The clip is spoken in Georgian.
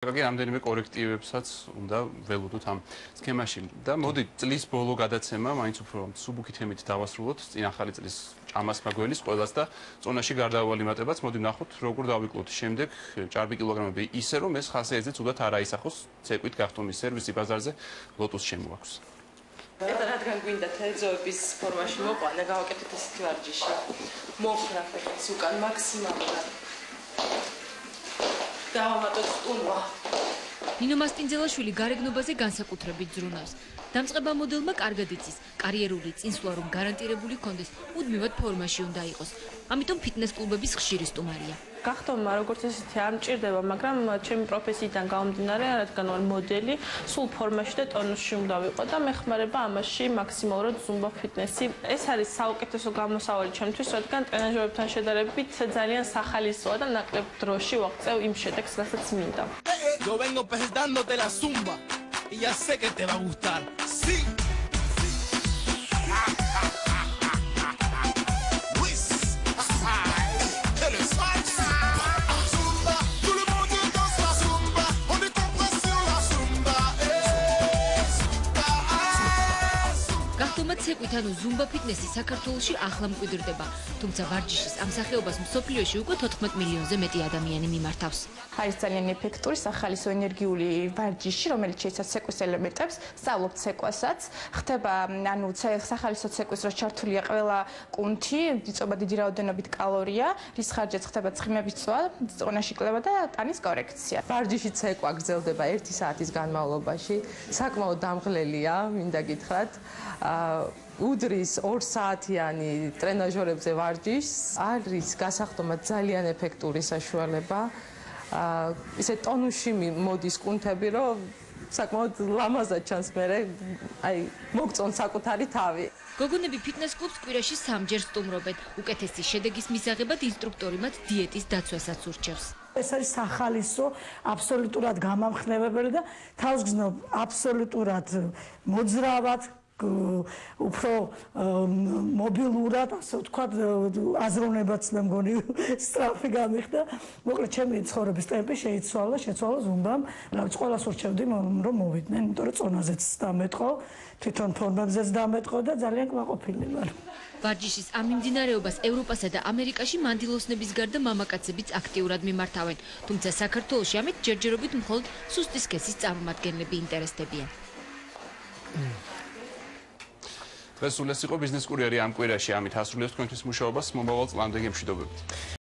Გაგი რამდენიმე კორექტივებსაც უნდა ველოდოთ ამ სქემაში და მოდი წლის ბოლო გადაცემა მაინც უფრო სუბუქი თემით დავასრულოთ წინ ახალი წლის ჭამას მაგველის ყველას და წონაში გარდაუვალი მატებაც მოდი ვნახოთ როგორ დავიკლოთ შემდეგ ჭარბი კილოგრამები ისე რომ ეს ხასიათზეც უდათ არ აისახოს ცეკვით გახტომის სერვისი ბაზარზე ლოტოს შემოაქვს და რადგან გვინდა თევზების ფორმაში მოყვანა გავაკეთეთ ესეთი ვარჯიში მოხრა ფეხს უკან მაქსიმალურად დავამატოთ სტუმრა. ნინო მასტინძელაშვილი გარეგნობაზე განსაკუთრებით ზრუნავს. დამწყება მოდელმა კარგად იცის, კარიერული წინსვლა რომ გარანტირებული ჰქონდეს, მუდმივად ფორმაში უნდა იყოს. ამიტომ ფიტნეს კლუბების ხშირი სტუმარია. გახტომა როგორც ესეთი არ მჭირდება, მაგრამ ჩემი პროფესიიდან გამომდინარე, რადგან ვარ მოდელი, სულ ფორმაში და ტონუსში უნდა ვიყო და მეხმარება ამაში მაქსიმალურად ზუმბა ფიტნესი. ეს არის საუკეთესო გამოსავალი ჩემთვის, რადგან ტრენაჟერებთან შედარებით ძალიან სახალისოა და ნაკლებ დროში ვაღწევ იმ შედეგს, რასაც მინდა. Yo vengo presentándote la zumba y ya sé que te va a gustar. Sí. ცეკვით ანუ ზუმბა ფიტნესი საქართველოში ახლა მკვიდრდება, თუმცა ვარჯიშის ამ სახეობას მსოფლიოში უკვე 14 მილიონზე მეტი ადამიანი მიმართავს. არის ძალიან ეფექტური სახალისო ენერგიული ვარჯიში, რომელიც შეიცავს ცეკვის ელემენტებს, სწავლობთ ცეკვასაც, ხდება ანუ სახალისო ცეკვის დროს ჩართულია ყველა კუნთი, იწובה დიდი რაოდენობით კალორია, რის ხარჯზეც ხდება ცხიმების წვა, წონაში კლება და ტანის კორექცია. ვარჯიში ცეკვა გრძელდება 1 საათის განმავლობაში, საკმაოდ დამღლელია, მინდა გითხრათ. უდრის 2 საათიანი ტრენაჟერებზე ვარჯიშს არის გასახდომად ძალიან ეფექტური საშუალება. ისე ტონუსში მოდის კუნთები, რომ საკმაოდ ლამაზად ჩანს მერე, აი მოგწონ საკუთარი თავი. გოგონები ფიტნეს კლუბს კვირაში 3 ჯერ სტუმრობენ. უკეთესი შედეგის მისაღებად ინსტრუქტორი მათ დიეტის დაცვასაც ურჩევს. ეს არის სახალისო, აბსოლუტურად გამამხნევებელი და თავს გზნობ აბსოლუტურად მოძრავად უფრო მობილურად, ასე ვთქვათ, აზროვნებაც და მგონი სწრაფი გამიხდა. მოკლედ, ჩემი ცხოვრების ტემპი შეცვალა ზუმბამ. რაც ყველას ურჩევდი, რომ მოვიდნენ, იმიტომ რომ წონაზეც დამეტყო, თვითონ ფორმებზეც დამეტყო და ძალიან კმაყოფილი ვარ. ვარჯიშის ამ მიმდინარეობას ევროპასა და ამერიკაში მანდილოსნების გარდა მამაკაცებიც აქტიურად მიმართავენ, თუმცა საქართველოში ამით ჯერჯერობით მხოლოდ სუსტი სქესის წარმომადგენლები ინტერესდებიან. დღეს სულ ეს იყო ბიზნეს კურიერი ამ კვირაში, ამით ასრულებს თქვენთვის მუშაობას მომავალ წლამდე გემშვიდობებით.